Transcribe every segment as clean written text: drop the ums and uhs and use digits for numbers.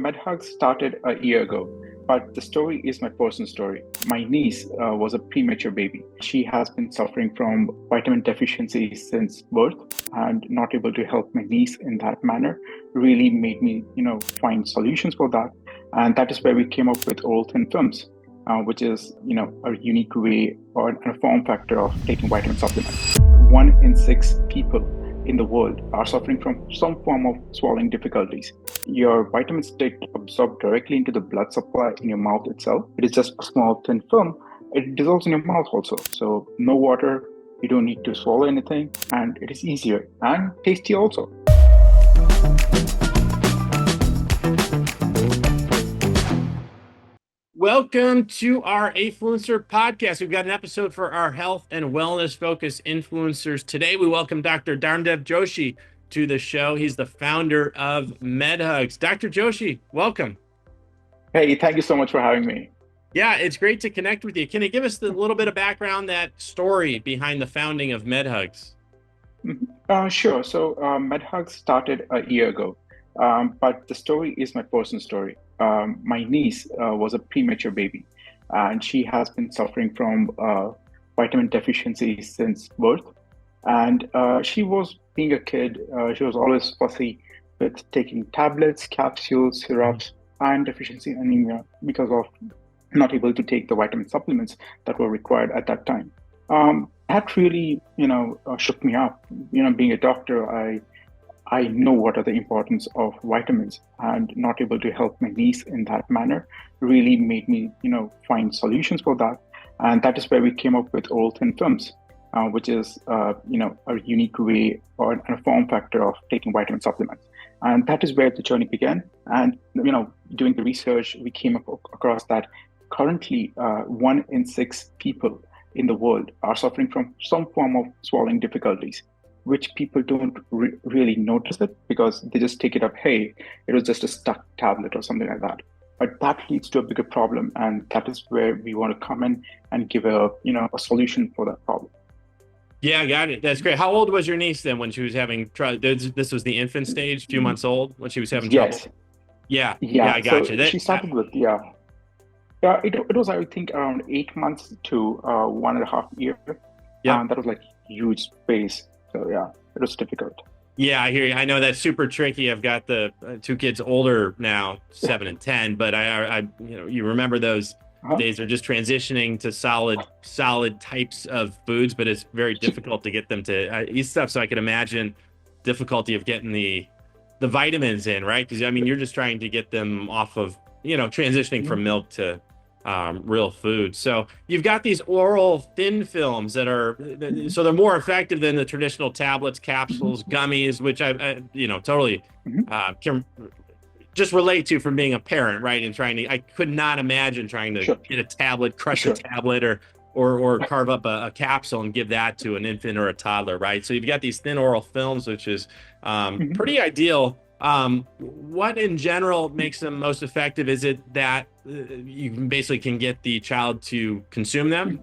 Medhugs started a year ago, but the story is my personal story. My niece was a premature baby. She has been suffering from vitamin deficiency since birth, and not able to help my niece in that manner really made me, find solutions for that. And that is where we came up with oral thin films, which is, a unique way or a form factor of taking vitamin supplements. 1 in 6 people in the world are suffering from some form of swallowing difficulties. Your vitamins get absorbed directly into the blood supply in your mouth itself. It is just a small thin film. It dissolves in your mouth also. So no water, you don't need to swallow anything, and it is easier and tasty also. Welcome to our Afluencer podcast. We've got an episode for our health and wellness focused influencers. Today, we welcome Dr. Dharmdev Joshi to the show. He's the founder of Medhugs. Dr. Joshi, welcome. Hey, thank you so much for having me. Yeah, it's great to connect with you. Can you give us a little bit of background, that story behind the founding of Medhugs? Sure. So Medhugs started a year ago, but the story is my personal story. My niece was a premature baby, and she has been suffering from vitamin deficiency since birth. And she was, being a kid, she was always fussy with taking tablets, capsules, syrups, iron deficiency anemia because of not able to take the vitamin supplements that were required at that time. That really, shook me up. Being a doctor, I know what are the importance of vitamins, and not able to help my niece in that manner really made me, find solutions for that. And that is where we came up with oral thin films, which is, a unique way or a form factor of taking vitamin supplements. And that is where the journey began. And, doing the research, we came across that currently 1 in 6 people in the world are suffering from some form of swallowing difficulties, which people don't really notice it because they just take it up, hey, it was just a stuck tablet or something like that. But that leads to a bigger problem, and that is where we want to come in and give a solution for that problem. Yeah, got it. That's great. How old was your niece then when she was having trouble? This was the infant stage, a few months old when she was having trouble? Yes. Yeah, I got So you. she started with, it was, I think, around 8 months to 1.5 years. Yeah. That was like huge space. So yeah, it was difficult. Yeah, I hear you. I know that's super tricky. I've got the two kids older now, 7 and 10, but I you remember those days are just transitioning to solid types of foods, but it's very difficult to get them to eat stuff. So I can imagine difficulty of getting the vitamins in, right? Because you're just trying to get them off of, transitioning from milk to real food. So you've got these oral thin films that are, so they're more effective than the traditional tablets, capsules, gummies, which I totally can just relate to from being a parent, right? And I could not imagine trying to get a tablet, crush a tablet, or carve up a capsule and give that to an infant or a toddler, right? So you've got these thin oral films, which is pretty ideal. What in general makes them most effective? Is it that you basically can get the child to consume them?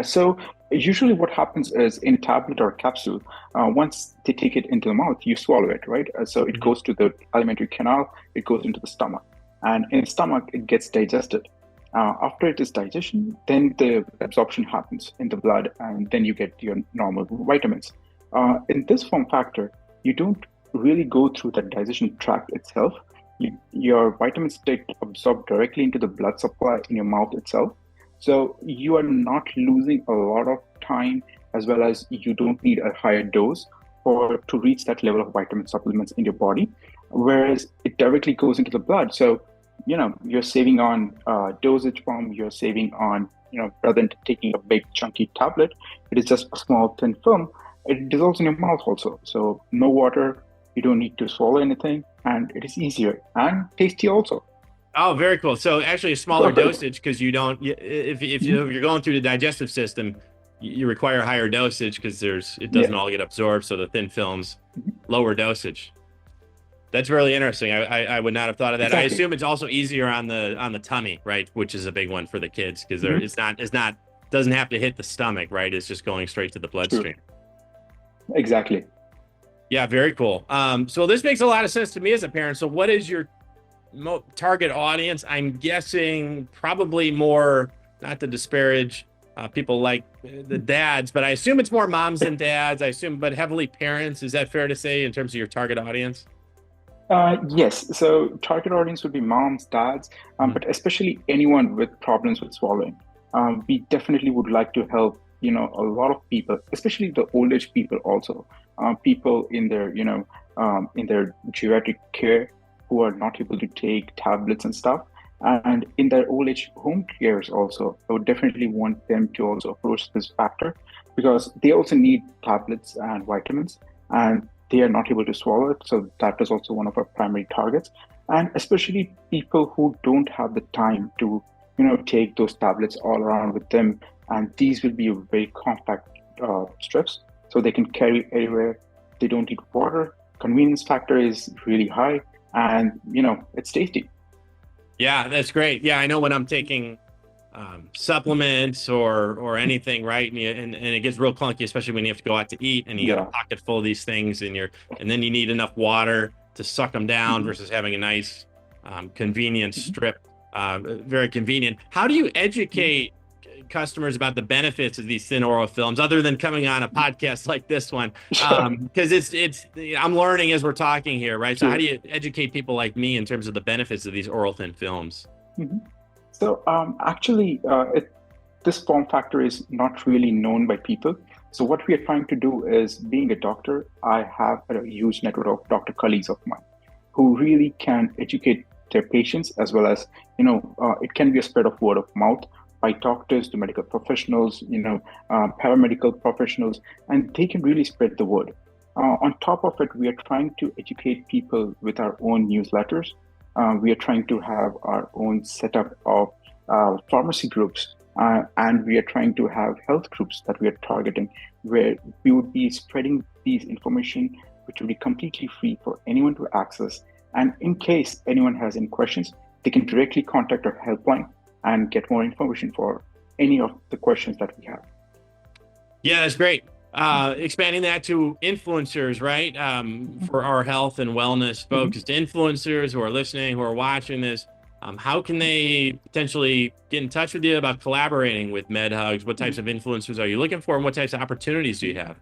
So usually what happens is in tablet or capsule, once they take it into the mouth, you swallow it, right? So it goes to the alimentary canal, it goes into the stomach, and in the stomach, it gets digested. After it is digestion, then the absorption happens in the blood, and then you get your normal vitamins. In this form factor, you don't really go through the digestion tract itself. Your vitamins get absorbed directly into the blood supply in your mouth itself. So you are not losing a lot of time, as well as you don't need a higher dose to reach that level of vitamin supplements in your body, whereas it directly goes into the blood. So, you're saving on dosage form, you're saving on, rather than taking a big chunky tablet, it is just a small thin film. It dissolves in your mouth also. So no water, you don't need to swallow anything, and it is easier and tasty also. Oh, very cool. So actually a smaller dosage, because you don't, if you're going through the digestive system, you require a higher dosage because it doesn't all get absorbed. So the thin films, lower dosage. That's really interesting. I would not have thought of that. Exactly. I assume it's also easier on the tummy, right? Which is a big one for the kids because doesn't have to hit the stomach, right? It's just going straight to the bloodstream. True. Exactly. Yeah, very cool. So this makes a lot of sense to me as a parent. So what is your target audience, I'm guessing probably more, not to disparage people like the dads, but I assume it's more moms than dads. I assume, but heavily parents. Is that fair to say in terms of your target audience? Yes, so target audience would be moms, dads, Mhm. but especially anyone with problems with swallowing. We definitely would like to help, a lot of people, especially the old age people also, people in their, in their geriatric care who are not able to take tablets and stuff. And in their old age home cares also, I would definitely want them to also approach this factor because they also need tablets and vitamins. And they are not able to swallow it. So that is also one of our primary targets. And especially people who don't have the time to, take those tablets all around with them. And these will be very compact strips, so they can carry everywhere. They don't need water. Convenience factor is really high, and it's tasty. Yeah, that's great. Yeah, I know when I'm taking supplements or anything, right? And it gets real clunky, especially when you have to go out to eat and you got a Yeah. pocket full of these things and then you need enough water to suck them down Mhm. versus having a nice convenience strip. Very convenient. How do you Mhm. educate customers about the benefits of these thin oral films other than coming on a podcast like this one? Sure. Because it's I'm learning as we're talking here, right? So how do True. you educate people like me in terms of the benefits of these oral thin films? Mhm. So actually, this form factor is not really known by people. So what we are trying to do is, being a doctor, I have a huge network of doctor colleagues of mine who really can educate their patients as well as, it can be a spread of word of mouth by doctors to medical professionals, paramedical professionals, and they can really spread the word. On top of it, we are trying to educate people with our own newsletters. We are trying to have our own setup of pharmacy groups, and we are trying to have health groups that we are targeting, where we would be spreading these information, which will be completely free for anyone to access. And in case anyone has any questions, they can directly contact our helpline and get more information for any of the questions that we have. Yeah, that's great. Expanding that to influencers, right? For our health and wellness Mhm. focused influencers who are listening, who are watching this, how can they potentially get in touch with you about collaborating with MedHugs? What types Mhm. of influencers are you looking for, and what types of opportunities do you have?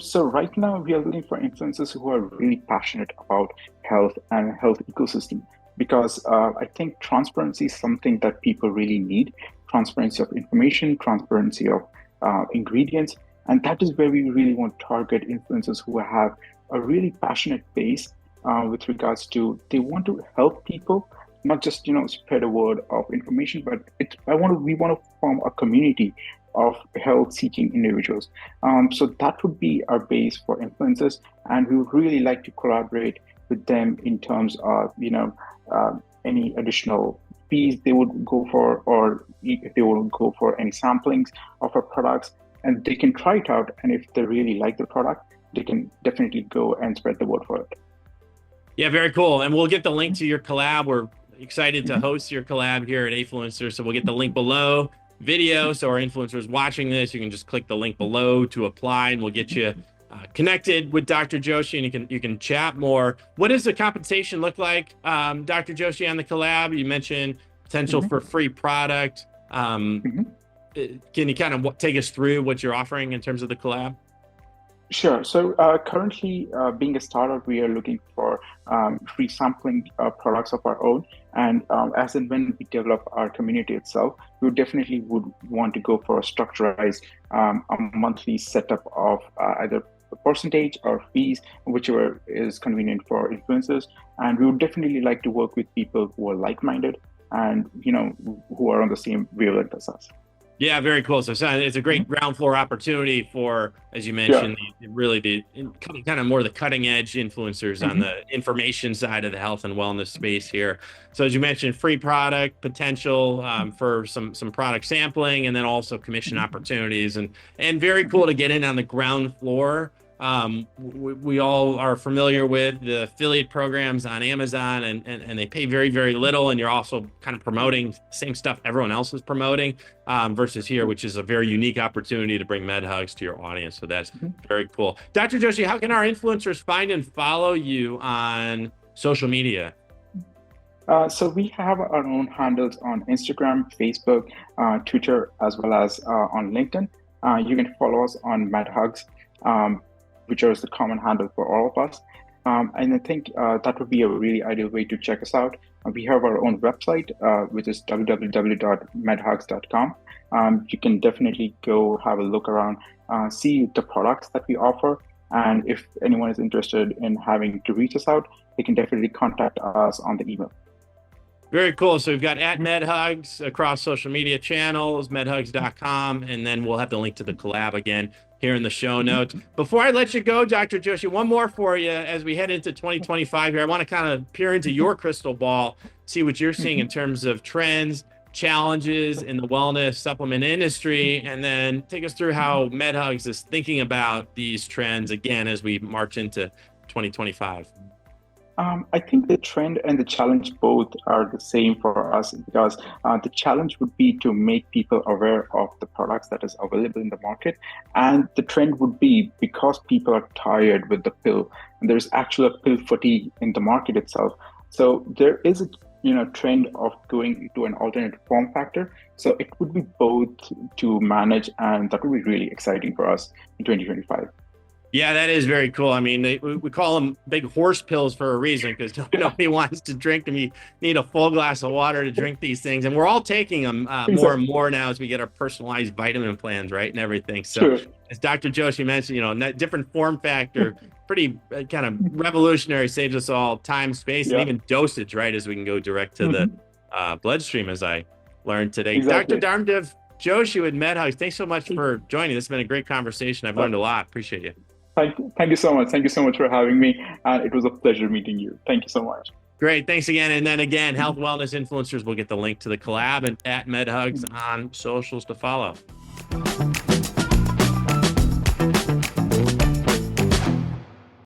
So right now we are looking for influencers who are really passionate about health and health ecosystem because I think transparency is something that people really need. Transparency of information, transparency of ingredients, and that is where we really want to target influencers who have a really passionate base with regards to they want to help people, not just spread a word of information, but we want to form a community of health-seeking individuals. So that would be our base for influencers, and we would really like to collaborate with them in terms of any additional fees they would go for, or if they would go for any samplings of our products, and they can try it out. And if they really like the product, they can definitely go and spread the word for it. Yeah, very cool. And we'll get the link to your collab. We're excited to Mhm. host your collab here at Afluencer. So we'll get the link below video. So our influencers watching this, you can just click the link below to apply, and we'll get you connected with Dr. Joshi, and you can chat more. What does the compensation look like, Dr. Joshi, on the collab? You mentioned potential Mhm. for free product. Mhm. Can you kind of take us through what you're offering in terms of the collab? Sure. So currently, being a startup, we are looking for free sampling products of our own. And as and when we develop our community itself, we definitely would want to go for a structurized a monthly setup of either a percentage or fees, whichever is convenient for influencers. And we would definitely like to work with people who are like-minded and who are on the same wavelength as us. Yeah, very cool. So it's a great Mhm. ground floor opportunity for, as you Yeah. mentioned, really the kind of more the cutting edge influencers on Mhm. the information side of the health and wellness space here. So as you mentioned, free product potential for some product sampling, and then also commission Mhm. opportunities, and very Mhm. cool to get in on the ground floor. We all are familiar with the affiliate programs on Amazon, and they pay very, very little. And you're also kind of promoting the same stuff everyone else is promoting, versus here, which is a very unique opportunity to bring MedHugs to your audience. So that's Mhm. very cool. Dr. Joshi, how can our influencers find and follow you on social media? So we have our own handles on Instagram, Facebook, Twitter, as well as on LinkedIn. You can follow us on Medhugs, which is the common handle for all of us. And I think that would be a really ideal way to check us out. We have our own website, which is www.medhugs.com. You can definitely go have a look around, see the products that we offer. And if anyone is interested in having to reach us out, they can definitely contact us on the email. Very cool. So we've got at Medhugs across social media channels, medhugs.com, and then we'll have the link to the collab again here in the show notes. Before I let you go, Dr. Joshi, one more for you as we head into 2025 here. I want to kind of peer into your crystal ball, see what you're seeing in terms of trends, challenges in the wellness supplement industry, and then take us through how Medhugs is thinking about these trends again as we march into 2025. I think the trend and the challenge both are the same for us because the challenge would be to make people aware of the products that is available in the market. And the trend would be because people are tired with the pill, and there's actually a pill fatigue in the market itself. So there is a trend of going to an alternate form factor. So it would be both to manage, and that would be really exciting for us in 2025. Yeah, that is very cool. I mean, we call them big horse pills for a reason because nobody wants to drink them. You need a full glass of water to drink these things. And we're all taking them more and more now as we get our personalized vitamin plans, right, and everything. So as Dr. Joshi mentioned, different form factor, pretty kind of revolutionary, saves us all time, space, and even dosage, right, as we can go direct to the bloodstream, as I learned today. Exactly. Dr. Dharmdev Joshi with Medhugs, thanks so much for joining. This has been a great conversation. I've learned a lot. Appreciate you. Thank you so much. Thank you so much for having me. It was a pleasure meeting you. Thank you so much. Great. Thanks again. And then again, health wellness influencers will get the link to the collab and at Medhugs on socials to follow.